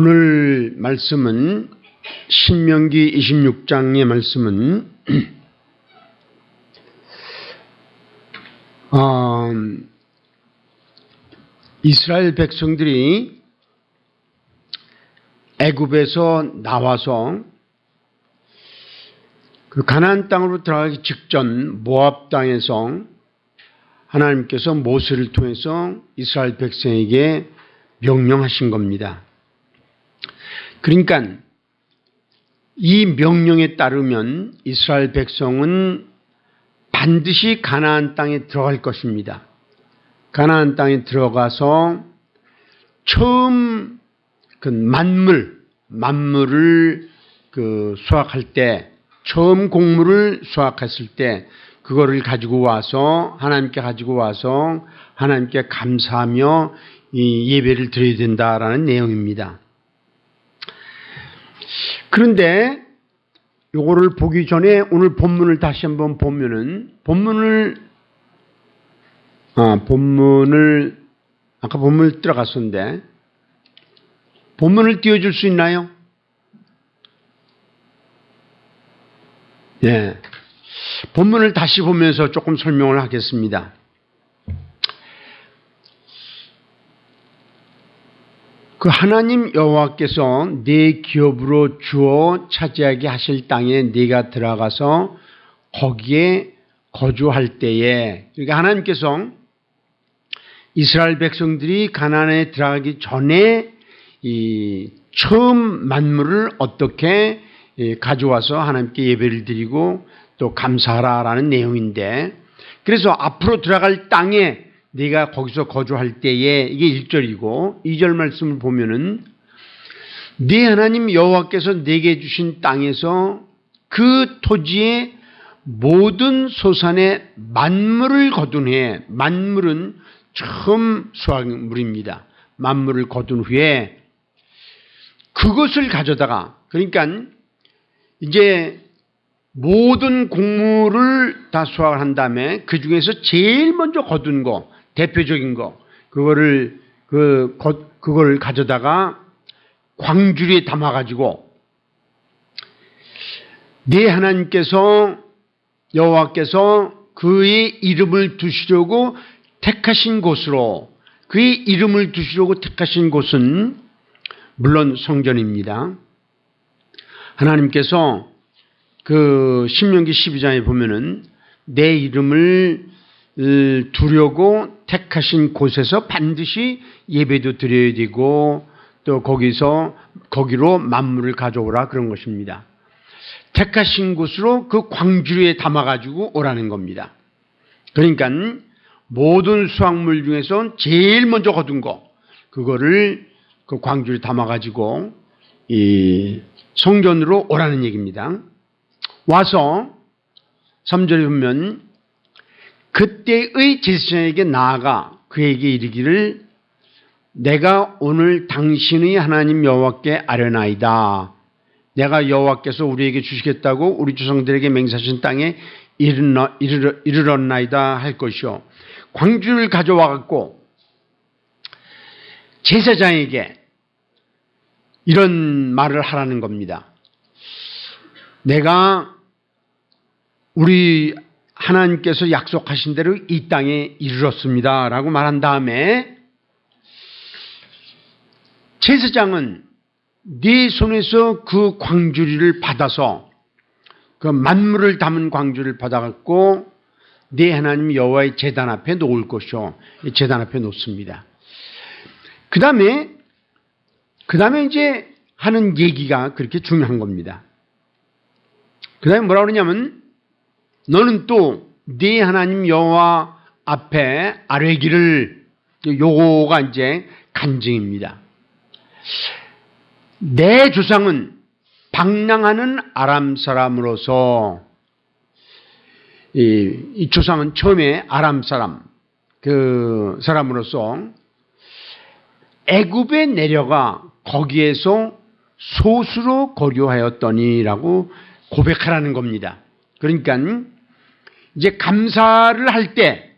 오늘 말씀은 신명기 26장의 말씀은 이스라엘 백성들이 애굽에서 나와서 그 가나안 땅으로 들어가기 직전 모압 땅에서 하나님께서 모세를 통해서 이스라엘 백성에게 명령하신 겁니다. 그러니까 이 명령에 따르면 이스라엘 백성은 반드시 가나안 땅에 들어갈 것입니다. 가나안 땅에 들어가서 처음 그 만물을 수확할 때, 처음 곡물을 수확했을 때 그거를 가지고 와서 하나님께 하나님께 감사하며 이 예배를 드려야 된다라는 내용입니다. 그런데 요거를 보기 전에 오늘 본문을 다시 한번 보면은 아까 본문을 들어갔었는데 본문을 띄워줄 수 있나요? 네. 본문을 다시 보면서 조금 설명을 하겠습니다. 그 하나님 여호와께서 네 기업으로 주어 차지하게 하실 땅에 네가 들어가서 거기에 거주할 때에, 그러니까 하나님께서 이스라엘 백성들이 가나안에 들어가기 전에 이 처음 만물을 어떻게 가져와서 하나님께 예배를 드리고 또 감사하라라는 내용인데, 그래서 앞으로 들어갈 땅에 네가 거기서 거주할 때에, 이게 1절이고 2절 말씀을 보면은 네 하나님 여호와께서 내게 주신 땅에서 그 토지의 모든 소산의 만물을 거둔 후에, 만물은 처음 수확물입니다. 만물을 거둔 후에 그것을 가져다가, 그러니까 이제 모든 곡물을 다 수확을 한 다음에 그 중에서 제일 먼저 거둔 거, 대표적인 거, 그거를 가져다가 광주리에 담아가지고 네 하나님께서 여호와께서 그의 이름을 두시려고 택하신 곳으로, 그의 이름을 두시려고 택하신 곳은 물론 성전입니다. 하나님께서 그 신명기 12장에 보면은 내 이름을 두려고 택하신 곳에서 반드시 예배도 드려야 되고 또 거기로 만물을 가져오라, 그런 것입니다. 택하신 곳으로 그 광주리에 담아가지고 오라는 겁니다. 그러니까 모든 수확물 중에서 제일 먼저 거둔 거, 그거를 그 광주리에 담아가지고 이 성전으로 오라는 얘기입니다. 와서 3절에 보면 그때의 제사장에게 나아가 그에게 이르기를 내가 오늘 당신의 하나님 여호와께 아뢰나이다. 내가 여호와께서 우리에게 주시겠다고 우리 조상들에게 맹세하신 땅에 이르렀나이다 할 것이요. 광주를 가져와 갖고 제사장에게 이런 말을 하라는 겁니다. 내가 우리 하나님께서 약속하신 대로 이 땅에 이르렀습니다 라고 말한 다음에 제사장은 네 손에서 그 광주리를 받아서, 그 만물을 담은 광주리를 받아갖고 네 하나님 여호와의 제단 앞에 놓을 것이요. 제단 앞에 놓습니다. 그 다음에 이제 하는 얘기가 그렇게 중요한 겁니다. 그 다음에 뭐라 그러냐면 너는 또 네 하나님 여호와 앞에 아뢰기를, 요거가 이제 간증입니다. 내 조상은 방랑하는 아람 사람으로서, 이 조상은 처음에 아람 사람, 그 사람으로서 애굽에 내려가 거기에서 소수로 거류하였더니라고 고백하라는 겁니다. 그러니까 이제 감사를 할 때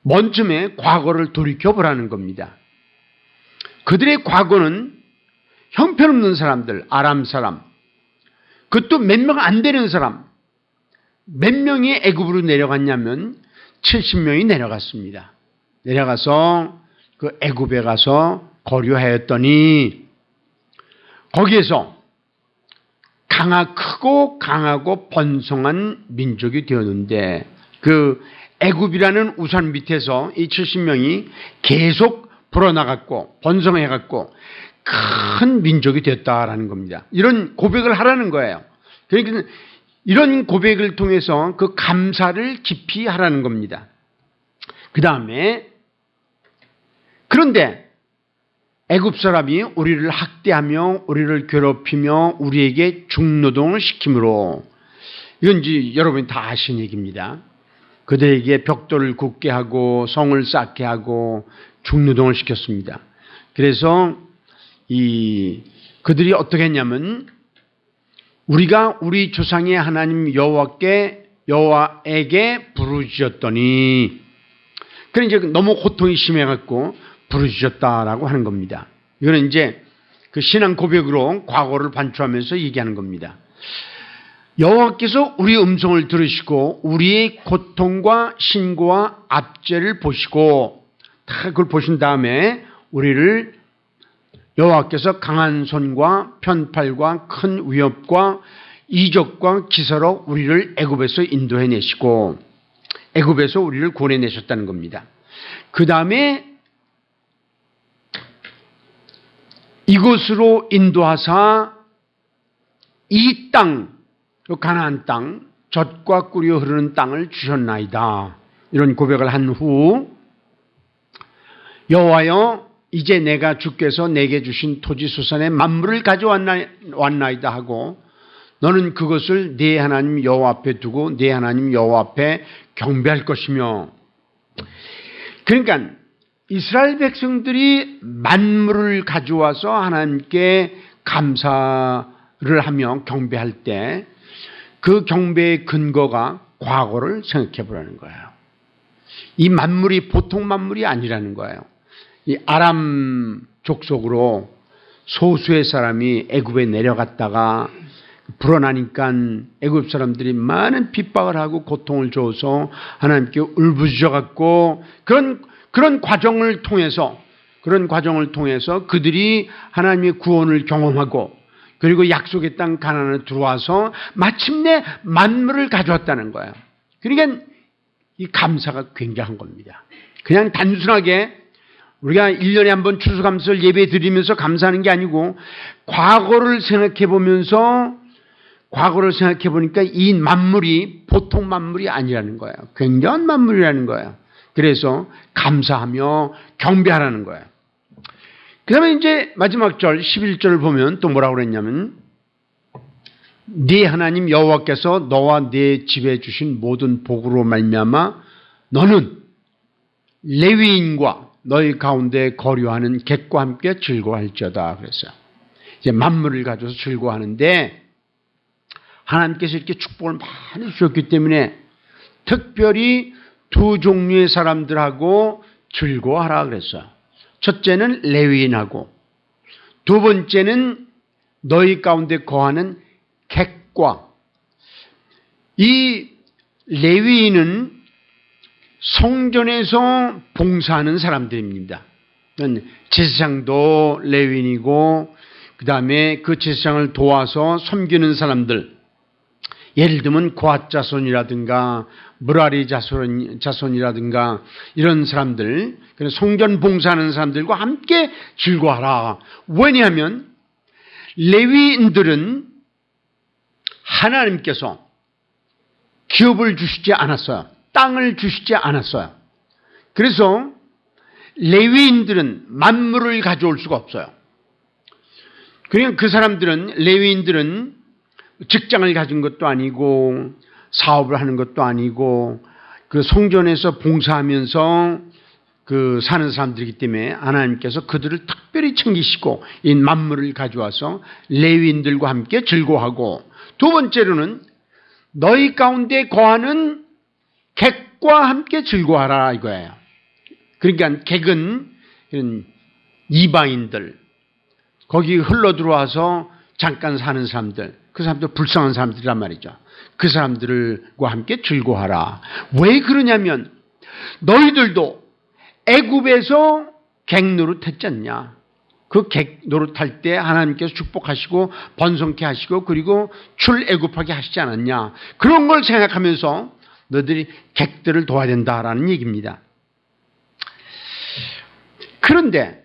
먼 쯤에 과거를 돌이켜보라는 겁니다. 그들의 과거는 형편없는 사람들, 아람 사람, 그것도 몇 명 안 되는 사람, 몇 명이 애굽으로 내려갔냐면 70명이 내려갔습니다. 내려가서 그 애굽에 가서 거류하였더니 거기에서 크고 강하고 번성한 민족이 되었는데, 그 애굽이라는 우산 밑에서 이 70명이 계속 불어나갔고 번성해갔고 큰 민족이 되었다라는 겁니다. 이런 고백을 하라는 거예요. 그러니까 이런 고백을 통해서 그 감사를 깊이 하라는 겁니다. 그 다음에, 그런데 애굽 사람이 우리를 학대하며 우리를 괴롭히며 우리에게 중노동을 시키므로, 이건 이제 여러분이 다 아시는 얘기입니다. 그들에게 벽돌을 굽게 하고 성을 쌓게 하고 중노동을 시켰습니다. 그래서 그들이 어떻게 했냐면, 우리가 우리 조상의 하나님 여호와에게 부르짖었더니, 그런 이제 너무 고통이 심해갖고 부르짖었다라고 하는 겁니다. 이거는 이제 그 신앙 고백으로 과거를 반추하면서 얘기하는 겁니다. 여호와께서 우리 음성을 들으시고 우리의 고통과 신고와 압제를 보시고, 다 그걸 보신 다음에 우리를 여호와께서 강한 손과 편팔과 큰 위협과 이적과 기사로 우리를 애굽에서 인도해내시고 애굽에서 우리를 구원해내셨다는 겁니다. 그 다음에 이곳으로 인도하사 이 땅, 가나안 땅, 젖과 꿀이 흐르는 땅을 주셨나이다. 이런 고백을 한 후, 여호와여, 이제 내가 주께서 내게 주신 토지 수산의 만물을 가져왔나이다 하고, 너는 그것을 네 하나님 여호와 앞에 두고 네 하나님 여호와 앞에 경배할 것이며. 그러니까 이스라엘 백성들이 만물을 가져와서 하나님께 감사를 하며 경배할 때 그 경배의 근거가 과거를 생각해 보라는 거예요. 이 만물이 보통 만물이 아니라는 거예요. 이 아람 족속으로 소수의 사람이 애굽에 내려갔다가 불어나니까 애굽 사람들이 많은 핍박을 하고 고통을 줘서 하나님께 울부짖어갖고 그런 과정을 통해서 그들이 하나님의 구원을 경험하고, 그리고 약속의 땅 가나안에 들어와서 마침내 만물을 가져왔다는 거예요. 그러니까 이 감사가 굉장한 겁니다. 그냥 단순하게 우리가 1년에 한 번 추수감사를 예배 드리면서 감사하는 게 아니고, 과거를 생각해 보니까 이 만물이 보통 만물이 아니라는 거예요. 굉장한 만물이라는 거예요. 그래서 감사하며 경배하라는 거예요. 그 다음에 이제 마지막 절 11절을 보면 또 뭐라고 그랬냐면, 네 하나님 여호와께서 너와 네 집에 주신 모든 복으로 말미암아 너는 레위인과 너희 가운데 거류하는 객과 함께 즐거워할지어다 그랬어요. 이제 만물을 가져서 즐거워하는데, 하나님께서 이렇게 축복을 많이 주셨기 때문에 특별히 두 종류의 사람들하고 즐거워하라 그랬어요. 첫째는 레위인하고, 두 번째는 너희 가운데 거하는 객과. 이 레위인은 성전에서 봉사하는 사람들입니다. 제사장도 레위인이고, 그 다음에 그 제사장을 도와서 섬기는 사람들, 예를 들면 고앗 자손이라든가 무라리 자손이라든가 이런 사람들, 성전 봉사하는 사람들과 함께 즐거워하라. 왜냐하면 레위인들은 하나님께서 기업을 주시지 않았어요. 땅을 주시지 않았어요. 그래서 레위인들은 만물을 가져올 수가 없어요. 그러니까 그 사람들은, 레위인들은 직장을 가진 것도 아니고 사업을 하는 것도 아니고 그 성전에서 봉사하면서 그 사는 사람들이기 때문에 하나님께서 그들을 특별히 챙기시고 이 만물을 가져와서 레위인들과 함께 즐거워하고, 두 번째로는 너희 가운데 거하는 객과 함께 즐거워하라 이거예요. 그러니까 객은 이런 이방인들, 거기 흘러 들어와서 잠깐 사는 사람들, 그 사람들 불쌍한 사람들이란 말이죠. 그 사람들과 함께 즐거워하라. 왜 그러냐면 너희들도 애굽에서 객 노릇했지 않냐. 그 객 노릇할 때 하나님께서 축복하시고 번성케 하시고 그리고 출애굽하게 하시지 않았냐. 그런 걸 생각하면서 너희들이 객들을 도와야 된다라는 얘기입니다. 그런데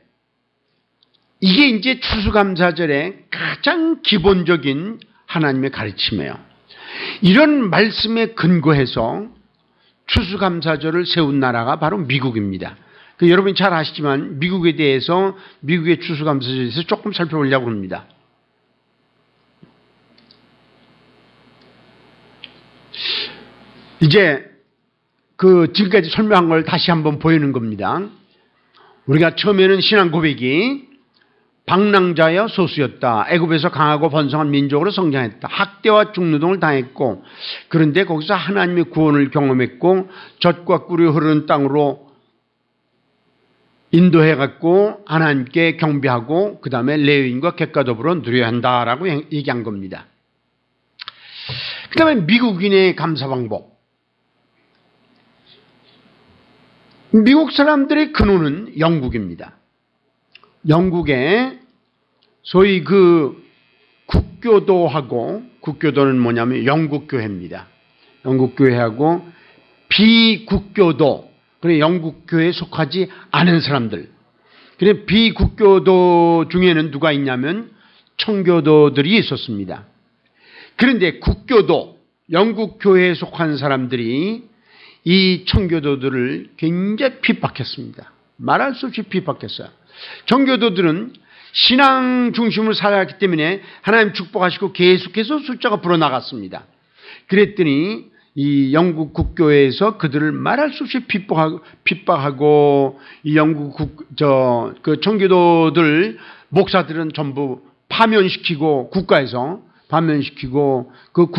이게 이제 추수감사절의 가장 기본적인 하나님의 가르침이에요. 이런 말씀에 근거해서 추수감사절을 세운 나라가 바로 미국입니다. 여러분이 잘 아시지만 미국에 대해서 미국의 추수감사절에 대해서 조금 살펴보려고 합니다. 이제 지금까지 설명한 걸 다시 한번 보이는 겁니다. 우리가 처음에는 신앙 고백이 방랑자여 소수였다. 애굽에서 강하고 번성한 민족으로 성장했다. 학대와 중노동을 당했고 그런데 거기서 하나님의 구원을 경험했고 젖과 꿀이 흐르는 땅으로 인도해갖고 하나님께 경배하고 그 다음에 레위인과 객과 더불어 누려야 한다라고 얘기한 겁니다. 그 다음에 미국인의 감사 방법. 미국 사람들의 근원은 영국입니다. 영국에 소위 국교도는 뭐냐면 영국교회입니다. 영국교회하고 비국교도, 그래 영국교회에 속하지 않은 사람들. 그래 비국교도 중에는 누가 있냐면 청교도들이 있었습니다. 그런데 국교도, 영국교회에 속한 사람들이 이 청교도들을 굉장히 핍박했습니다. 말할 수 없이 핍박했어요. 청교도들은 신앙 중심으로 살아왔기 때문에 하나님 축복하시고 계속해서 숫자가 불어나갔습니다. 그랬더니 이 영국 국교회에서 그들을 말할 수 없이 핍박하고 이 영국 그 청교도들 목사들은 전부 파면시키고 국가에서 파면시키고 그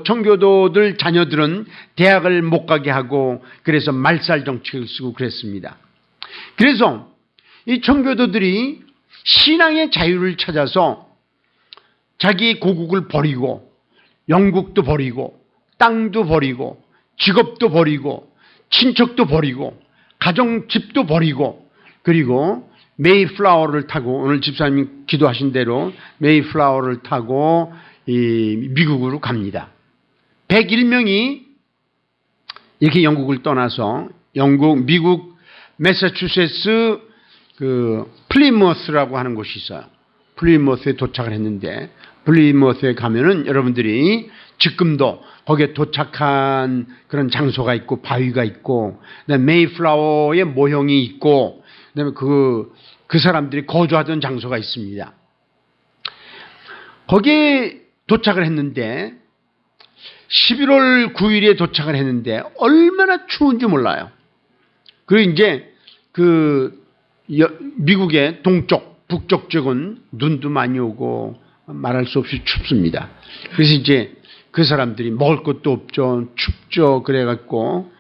청교도들 자녀들은 대학을 못 가게 하고 그래서 말살 정책을 쓰고 그랬습니다. 그래서 이 청교도들이 신앙의 자유를 찾아서 자기 고국을 버리고 영국도 버리고 땅도 버리고 직업도 버리고 친척도 버리고 가정집도 버리고 그리고 메이플라워를 타고 오늘 집사님이 기도하신 대로 메이플라워를 타고 이 미국으로 갑니다. 101명이 이렇게 영국을 떠나서 미국 매사추세츠 플리머스라고 하는 곳이 있어요. 플리머스에 도착을 했는데 플리머스에 가면은 여러분들이 지금도 거기에 도착한 그런 장소가 있고 바위가 있고 그다음에 메이플라워의 모형이 있고 그다음에 그 사람들이 거주하던 장소가 있습니다. 거기에 도착을 했는데 11월 9일에 도착을 했는데 얼마나 추운지 몰라요. 그리고 이제 미국의 동쪽, 북쪽 쪽은 눈도 많이 오고 말할 수 없이 춥습니다. 그래서 이제 그 사람들이 먹을 것도 없죠. 춥죠. 그래갖고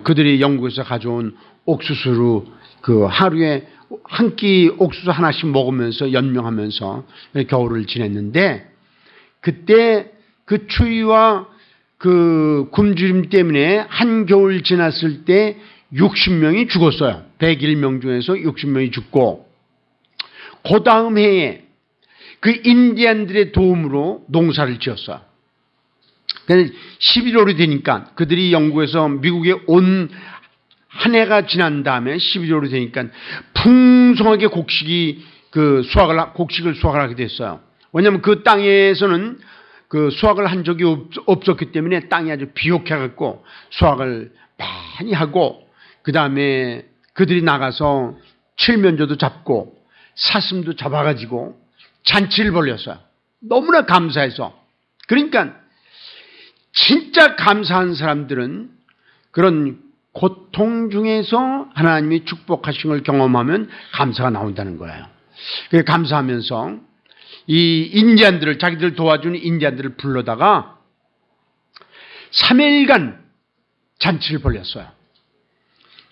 그들이 영국에서 가져온 옥수수로 하루에 한 끼 옥수수 하나씩 먹으면서 연명하면서 겨울을 지냈는데 그때 그 추위와 그 굶주림 때문에 한겨울 지났을 때 60명이 죽었어요. 101명 중에서 60명이 죽고 그 다음 해에 그 인디안들의 도움으로 농사를 지었어요. 11월이 되니까 그들이 영국에서 미국에 온 한 해가 지난 다음에 11월이 되니까 풍성하게 곡식을 수확을 하게 됐어요. 왜냐하면 그 땅에서는 수확을 한 적이 없었기 때문에 땅이 아주 비옥해갖고 수확을 많이 하고 그 다음에 그들이 나가서 칠면조도 잡고 사슴도 잡아가지고 잔치를 벌였어요. 너무나 감사해서. 그러니까 진짜 감사한 사람들은 그런 고통 중에서 하나님이 축복하신 걸 경험하면 감사가 나온다는 거예요. 그래서 감사하면서 이 인디안들을 자기들 도와주는 인디안들을 불러다가 3일간 잔치를 벌였어요.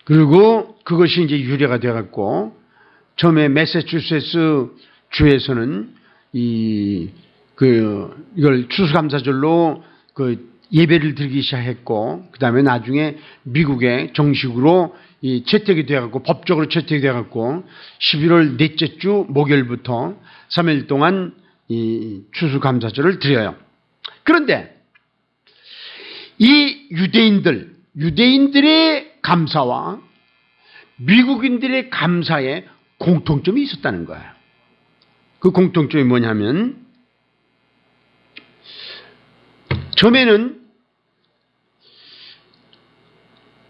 그리고 그것이 이제 유래가 돼갖고 처음에 매사추세츠 주에서는 이걸 추수감사절로 예배를 드리기 시작했고, 그 다음에 나중에 미국에 정식으로 채택이 되어갖고, 법적으로 채택이 되어갖고, 11월 넷째 주 목요일부터 3일 동안 이 추수감사절을 드려요. 그런데 이 유대인들의 감사와 미국인들의 감사에 공통점이 있었다는 거예요. 그 공통점이 뭐냐면, 처음에는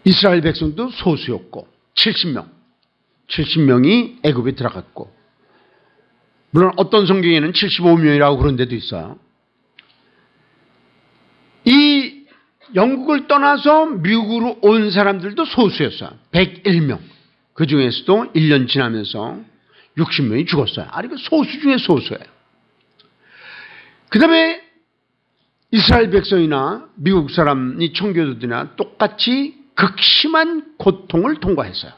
이스라엘 백성도 소수였고 70명이 애굽에 들어갔고, 물론 어떤 성경에는 75명이라고 그런 데도 있어요. 이 영국을 떠나서 미국으로 온 사람들도 소수였어요. 101명. 그 중에서도 1년 지나면서 60명이 죽었어요. 아니, 그 소수 중에 소수예요. 그 다음에 이스라엘 백성이나 미국 사람이 청교도들이나 똑같이 극심한 고통을 통과했어요.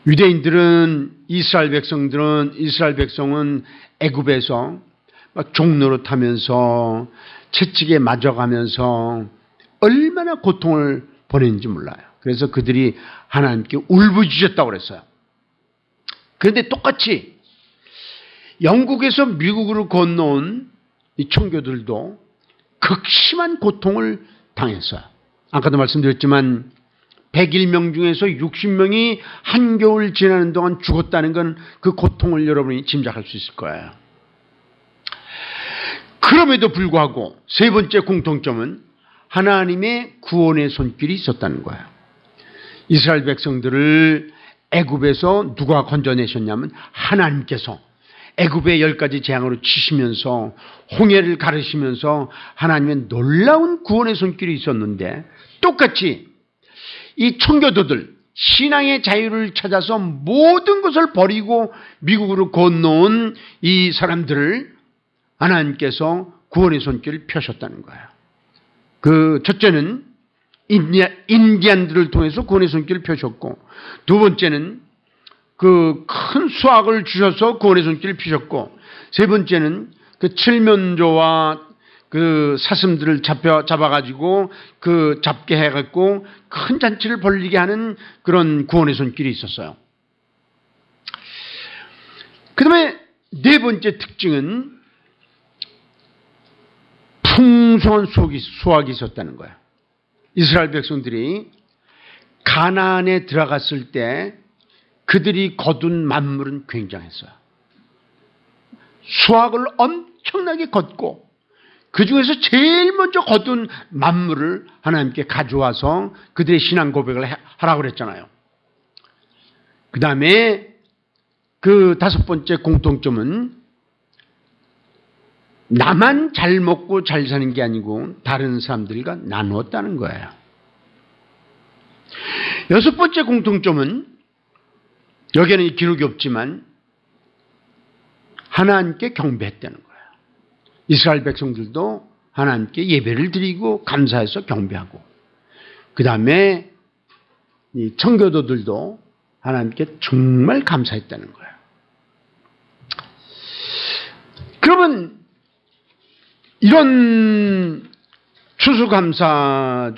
유대인들은 이스라엘 백성은 애굽에서 막 종노릇하면서 채찍에 맞아가면서 얼마나 고통을 보냈는지 몰라요. 그래서 그들이 하나님께 울부짖었다고 그랬어요. 그런데 똑같이 영국에서 미국으로 건너온 이 청교들도 극심한 고통을 당했어요. 아까도 말씀드렸지만 101명 중에서 60명이 한겨울 지나는 동안 죽었다는 건 그 고통을 여러분이 짐작할 수 있을 거예요. 그럼에도 불구하고 세 번째 공통점은 하나님의 구원의 손길이 있었다는 거예요. 이스라엘 백성들을 애굽에서 누가 건져내셨냐면 하나님께서 애굽의 10가지 재앙으로 치시면서 홍해를 가르시면서 하나님의 놀라운 구원의 손길이 있었는데, 똑같이 이 청교도들 신앙의 자유를 찾아서 모든 것을 버리고 미국으로 건너온 이 사람들을 하나님께서 구원의 손길을 펴셨다는 거예요. 그 첫째는 인디안들을 통해서 구원의 손길을 펴셨고, 두 번째는 그 큰 수확을 주셔서 구원의 손길을 펴셨고, 세 번째는 그 칠면조와 그 사슴들을 잡아가지고 그 잡게 해갖고 큰 잔치를 벌리게 하는 그런 구원의 손길이 있었어요. 그 다음에 네 번째 특징은 풍성한 수확이 있었다는 거예요. 이스라엘 백성들이 가나안에 들어갔을 때 그들이 거둔 만물은 굉장했어요. 수확을 엄청나게 걷고 그 중에서 제일 먼저 거둔 만물을 하나님께 가져와서 그들의 신앙 고백을 하라고 그랬잖아요. 그 다음에 그 다섯 번째 공통점은 나만 잘 먹고 잘 사는 게 아니고 다른 사람들과 나누었다는 거예요. 여섯 번째 공통점은 여기에는 기록이 없지만 하나님께 경배했다는 거예요. 이스라엘 백성들도 하나님께 예배를 드리고 감사해서 경배하고, 그 다음에 이 청교도들도 하나님께 정말 감사했다는 거예요. 그러면 이런 추수감사가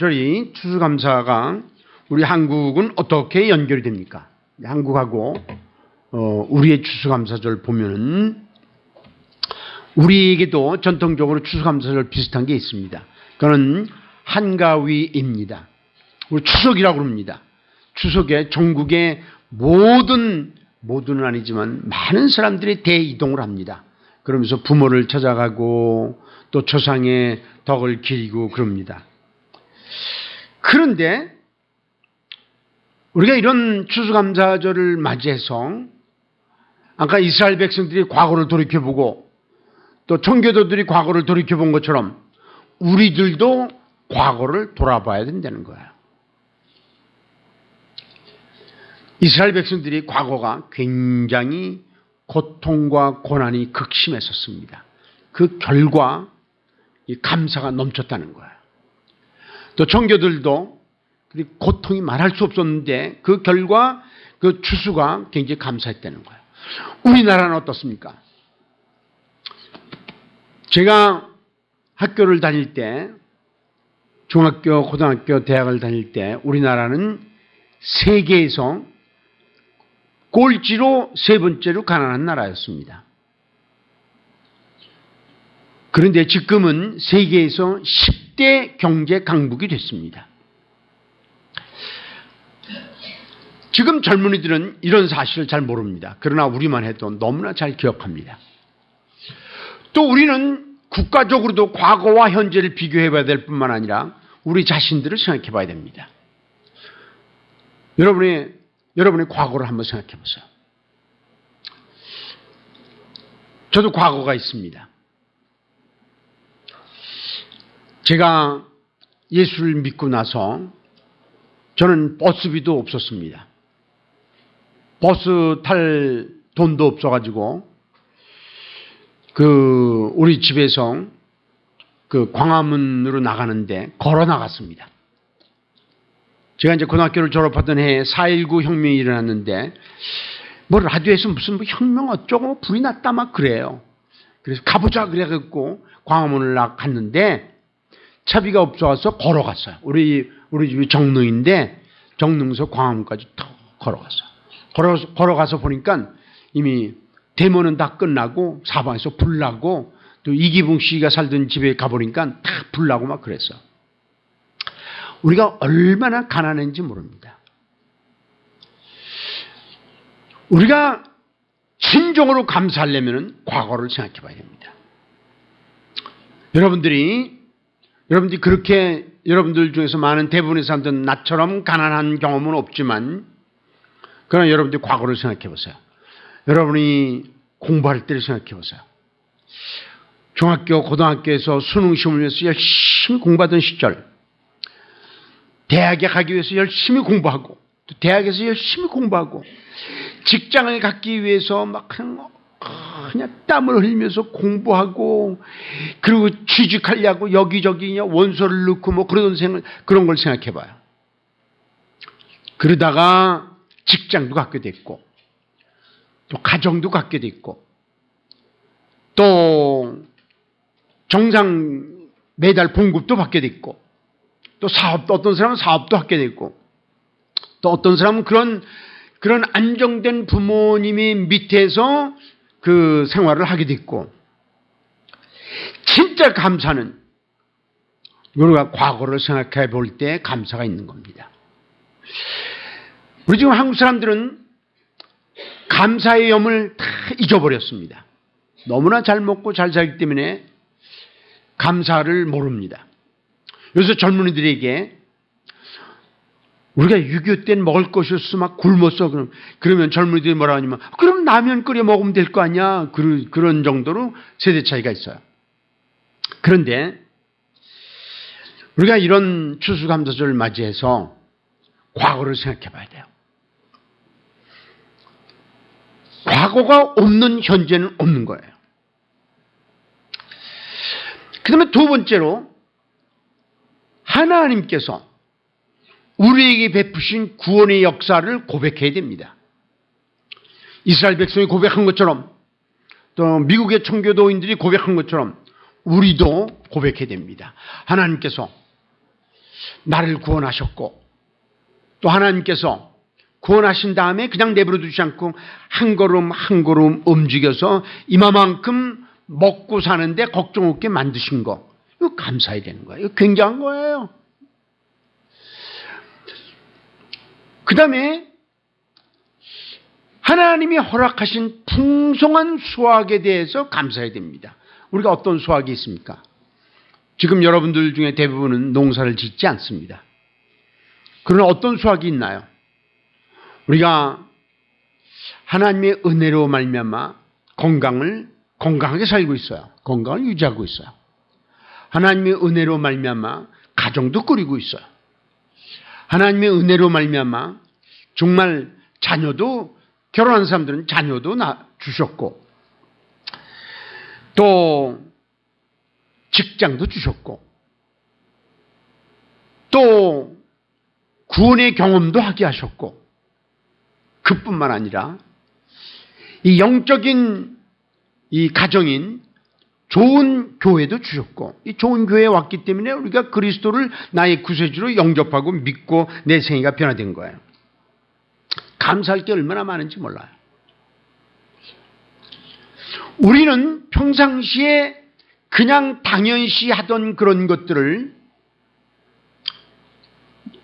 우리 한국은 어떻게 연결이 됩니까? 한국하고 우리의 추수감사절 보면은 우리에게도 전통적으로 추수감사절 비슷한 게 있습니다. 그건 한가위입니다. 우리 추석이라고 그럽니다. 추석에 전국의 모든은 아니지만 많은 사람들이 대이동을 합니다. 그러면서 부모를 찾아가고 또 조상의 덕을 기리고 그럽니다. 그런데 우리가 이런 추수감사절을 맞이해서 아까 이스라엘 백성들이 과거를 돌이켜보고 또 청교도들이 과거를 돌이켜본 것처럼 우리들도 과거를 돌아봐야 된다는 거예요. 이스라엘 백성들이 과거가 굉장히 고통과 고난이 극심했었습니다. 그 결과 이 감사가 넘쳤다는 거예요. 또 청교들도 고통이 말할 수 없었는데 그 결과 그 추수가 굉장히 감사했다는 거예요. 우리나라는 어떻습니까? 제가 학교를 다닐 때, 중학교, 고등학교, 대학을 다닐 때 우리나라는 세계에서 꼴찌로 세 번째로 가난한 나라였습니다. 그런데 지금은 세계에서 10대 경제 강국이 됐습니다. 지금 젊은이들은 이런 사실을 잘 모릅니다. 그러나 우리만 해도 너무나 잘 기억합니다. 또 우리는 국가적으로도 과거와 현재를 비교해 봐야 될 뿐만 아니라 우리 자신들을 생각해 봐야 됩니다. 여러분의 과거를 한번 생각해 보세요. 저도 과거가 있습니다. 제가 예수를 믿고 나서 저는 버스비도 없었습니다. 버스 탈 돈도 없어가지고 우리 집에서 광화문으로 나가는데 걸어 나갔습니다. 제가 이제 고등학교를 졸업하던 해에 4.19 혁명이 일어났는데 라디오에서 무슨 혁명 어쩌고 불이 났다 막 그래요. 그래서 가보자 그래갖고 광화문을 갔는데 차비가 없어서 걸어갔어요. 우리 집이 정릉인데 정릉에서 광화문까지 턱 걸어갔어요. 걸어가서 보니까 이미 데모는 다 끝나고 사방에서 불 나고 또 이기붕 씨가 살던 집에 가보니까 다 불 나고 막 그랬어. 우리가 얼마나 가난한지 모릅니다. 우리가 진정으로 감사하려면 과거를 생각해 봐야 됩니다. 여러분들이 그렇게 여러분들 중에서 많은 대부분의 사람들은 나처럼 가난한 경험은 없지만 그러나 여러분들이 과거를 생각해 보세요. 여러분이 공부할 때를 생각해 보세요. 중학교, 고등학교에서 수능 시험을 위해서 열심히 공부하던 시절, 대학에 가기 위해서 열심히 공부하고 또 대학에서 열심히 공부하고 직장을 갖기 위해서 막 그냥 땀을 흘리면서 공부하고 그리고 취직하려고 여기저기 원서를 넣고 뭐 그런 걸 생각해 봐요. 그러다가 직장도 갖게 됐고 또 가정도 갖게 됐고 또 정상 매달 봉급도 받게 됐고 또 어떤 사람은 사업도 하게 됐고 또 어떤 사람은 그런 안정된 부모님의 밑에서 그 생활을 하게 됐고 진짜 감사는 우리가 과거를 생각해 볼 때 감사가 있는 겁니다. 우리 지금 한국 사람들은 감사의 염을 다 잊어버렸습니다. 너무나 잘 먹고 잘 살기 때문에 감사를 모릅니다. 요새 젊은이들에게 우리가 6.25 때는 먹을 것이 없어 막 굶었어. 그러면 젊은이들이 뭐라 하냐면 그럼 라면 끓여 먹으면 될 거 아니야. 그런 정도로 세대 차이가 있어요. 그런데 우리가 이런 추수감사절을 맞이해서 과거를 생각해 봐야 돼요. 과거가 없는 현재는 없는 거예요. 그 다음에 두 번째로 하나님께서 우리에게 베푸신 구원의 역사를 고백해야 됩니다. 이스라엘 백성이 고백한 것처럼 또 미국의 청교도인들이 고백한 것처럼 우리도 고백해야 됩니다. 하나님께서 나를 구원하셨고 또 하나님께서 구원하신 다음에 그냥 내버려 두지 않고 한 걸음 한 걸음 움직여서 이마만큼 먹고 사는데 걱정 없게 만드신 거 이거 감사해야 되는 거예요. 이거 굉장한 거예요. 그 다음에 하나님이 허락하신 풍성한 수확에 대해서 감사해야 됩니다. 우리가 어떤 수확이 있습니까? 지금 여러분들 중에 대부분은 농사를 짓지 않습니다. 그러나 어떤 수확이 있나요? 우리가 하나님의 은혜로 말미암아 건강하게 살고 있어요. 건강을 유지하고 있어요. 하나님의 은혜로 말미암아 가정도 꾸리고 있어요. 하나님의 은혜로 말미암아 정말 자녀도 결혼한 사람들은 자녀도 주셨고 또 직장도 주셨고 또 구원의 경험도 하게 하셨고 그뿐만 아니라 이 영적인 이 가정인 좋은 교회도 주셨고, 이 좋은 교회에 왔기 때문에 우리가 그리스도를 나의 구세주로 영접하고 믿고 내 생애가 변화된 거예요. 감사할 게 얼마나 많은지 몰라요. 우리는 평상시에 그냥 당연시 하던 그런 것들을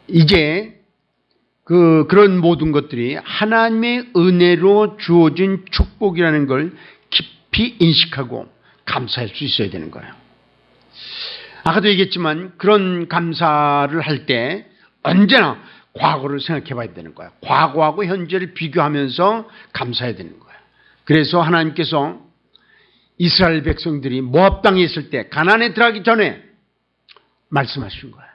이제 그런 모든 것들이 하나님의 은혜로 주어진 축복이라는 걸 깊이 인식하고 감사할 수 있어야 되는 거예요. 아까도 얘기했지만 그런 감사를 할 때 언제나 과거를 생각해 봐야 되는 거예요. 과거하고 현재를 비교하면서 감사해야 되는 거예요. 그래서 하나님께서 이스라엘 백성들이 모압 땅에 있을 때 가나안에 들어가기 전에 말씀하신 거예요.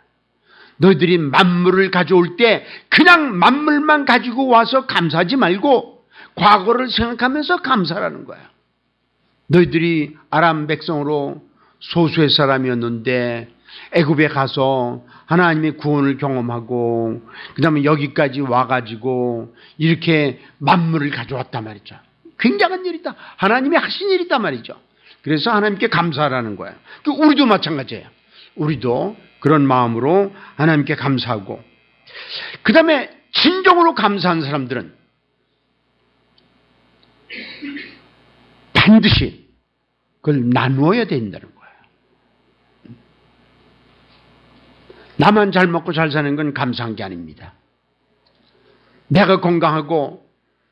너희들이 만물을 가져올 때 그냥 만물만 가지고 와서 감사하지 말고 과거를 생각하면서 감사하라는 거예요. 너희들이 아람 백성으로 소수의 사람이었는데 애굽에 가서 하나님의 구원을 경험하고 그 다음에 여기까지 와가지고 이렇게 만물을 가져왔단 말이죠. 굉장한 일이다. 하나님이 하신 일이다 말이죠. 그래서 하나님께 감사하라는 거예요. 우리도 마찬가지예요. 우리도 그런 마음으로 하나님께 감사하고, 그 다음에 진정으로 감사한 사람들은 반드시 그걸 나누어야 된다는 거예요. 나만 잘 먹고 잘 사는 건 감사한 게 아닙니다. 내가 건강하고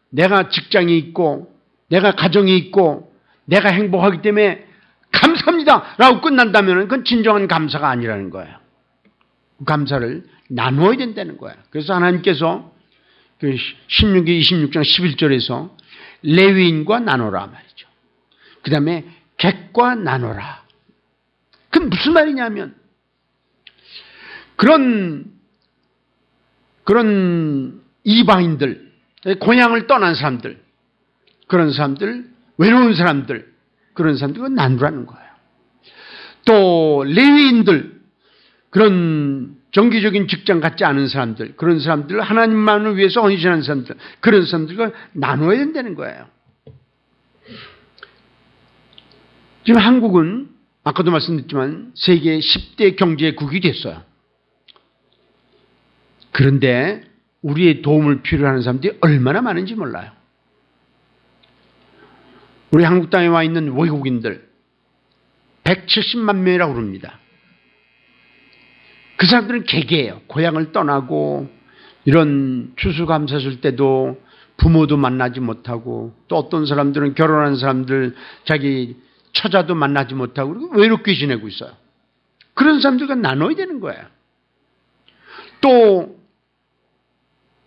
내가 직장이 있고 내가 가정이 있고 내가 행복하기 때문에 감사합니다 라고 끝난다면 그건 진정한 감사가 아니라는 거예요. 감사를 나누어야 된다는 거예요. 그래서 하나님께서 16기 26장 11절에서 레위인과 나눠라 말이죠. 그 다음에 객과 나눠라. 그건 무슨 말이냐면 그런 이방인들, 고향을 떠난 사람들, 그런 사람들, 외로운 사람들, 그런 사람들은 나누라는 거예요. 또 레위인들, 그런 정기적인 직장 갖지 않은 사람들, 그런 사람들, 하나님만을 위해서 헌신하는 사람들, 그런 사람들과 나눠야 된다는 거예요. 지금 한국은 아까도 말씀드렸지만 세계 10대 경제국이 됐어요. 그런데 우리의 도움을 필요로 하는 사람들이 얼마나 많은지 몰라요. 우리 한국 땅에 와 있는 외국인들 170만 명이라고 그럽니다. 그 사람들은 개개예요. 고향을 떠나고 이런 추수감사 줄 때도 부모도 만나지 못하고, 또 어떤 사람들은 결혼한 사람들 자기 처자도 만나지 못하고 외롭게 지내고 있어요. 그런 사람들과 나눠야 되는 거예요. 또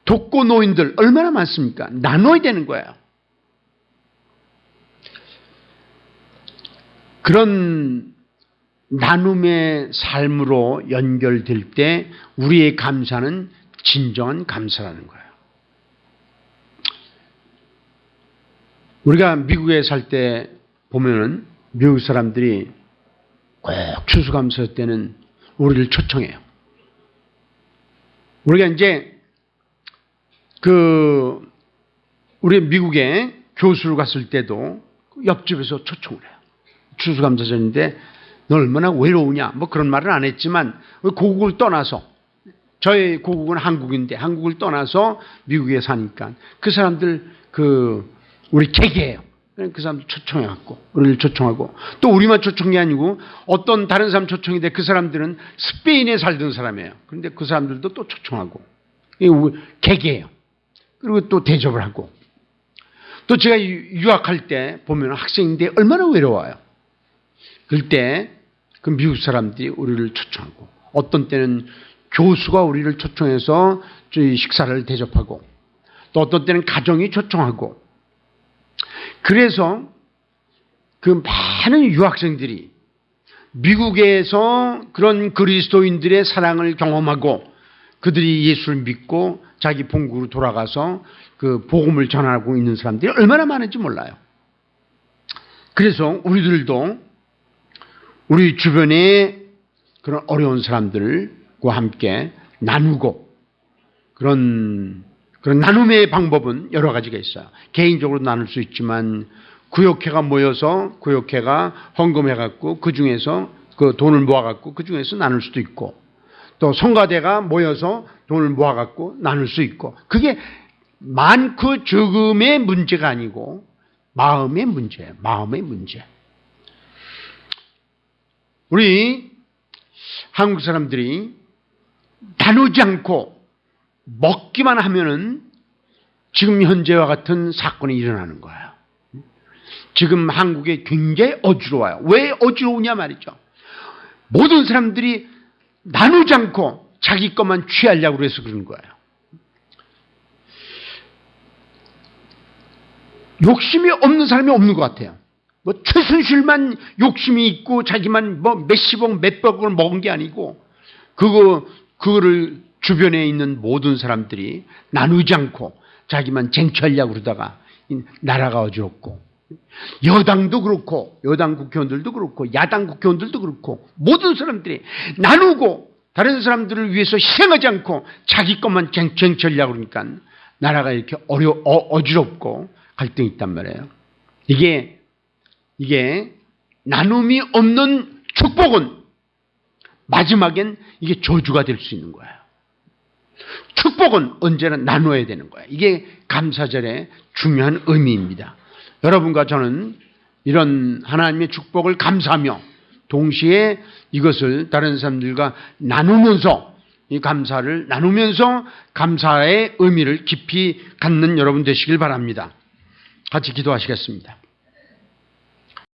독거 노인들 얼마나 많습니까? 나눠야 되는 거예요. 그런 나눔의 삶으로 연결될 때 우리의 감사는 진정한 감사라는 거예요. 우리가 미국에 살 때 보면은 미국 사람들이 꼭 추수감사 때는 우리를 초청해요. 우리가 이제 우리 미국에 교수를 갔을 때도 옆집에서 초청을 해요. 추수감사절인데 너 얼마나 외로우냐 뭐 그런 말은 안 했지만 고국을 떠나서, 저희 고국은 한국인데 한국을 떠나서 미국에 사니까 그 사람들 우리 개개예요. 그 사람들 초청해갖고 우리를 초청하고, 또 우리만 초청이 아니고 어떤 다른 사람 초청인데 그 사람들은 스페인에 살던 사람이에요. 그런데 그 사람들도 또 초청하고, 개개예요. 그리고 또 대접을 하고, 또 제가 유학할 때 보면 학생인데 얼마나 외로워요. 그때 그 미국 사람들이 우리를 초청하고, 어떤 때는 교수가 우리를 초청해서 저희 식사를 대접하고, 또 어떤 때는 가정이 초청하고, 그래서 그 많은 유학생들이 미국에서 그런 그리스도인들의 사랑을 경험하고 그들이 예수를 믿고 자기 본국으로 돌아가서 그 복음을 전하고 있는 사람들이 얼마나 많은지 몰라요. 그래서 우리들도 우리 주변에 그런 어려운 사람들과 함께 나누고 그런 그런 나눔의 방법은 여러 가지가 있어요. 개인적으로 나눌 수 있지만 구역회가 모여서 구역회가 헌금해갖고 그 중에서 그 돈을 모아갖고 그 중에서 나눌 수도 있고 또 성가대가 모여서 돈을 모아갖고 나눌 수 있고 그게 많고 적음의 문제가 아니고 마음의 문제예요. 마음의 문제. 우리 한국 사람들이 나누지 않고 먹기만 하면은 지금 현재와 같은 사건이 일어나는 거예요. 지금 한국에 굉장히 어지러워요. 왜 어지러우냐 말이죠. 모든 사람들이 나누지 않고 자기 것만 취하려고 그래서 그런 거예요. 욕심이 없는 사람이 없는 것 같아요. 뭐 최순실만 욕심이 있고 자기만 뭐 몇십억 몇백억을 먹은 게 아니고 그거를 주변에 있는 모든 사람들이 나누지 않고 자기만 쟁취하려고 그러다가 나라가 어지럽고 여당도 그렇고 여당 국회의원들도 그렇고 야당 국회의원들도 그렇고 모든 사람들이 나누고 다른 사람들을 위해서 희생하지 않고 자기 것만 쟁취하려고 그러니까 나라가 이렇게 어지럽고 갈등이 있단 말이에요. 이게 나눔이 없는 축복은 마지막엔 이게 저주가 될 수 있는 거예요. 축복은 언제나 나눠야 되는 거예요. 이게 감사절의 중요한 의미입니다. 여러분과 저는 이런 하나님의 축복을 감사하며 동시에 이것을 다른 사람들과 나누면서 이 감사를 나누면서 감사의 의미를 깊이 갖는 여러분 되시길 바랍니다. 같이 기도하시겠습니다.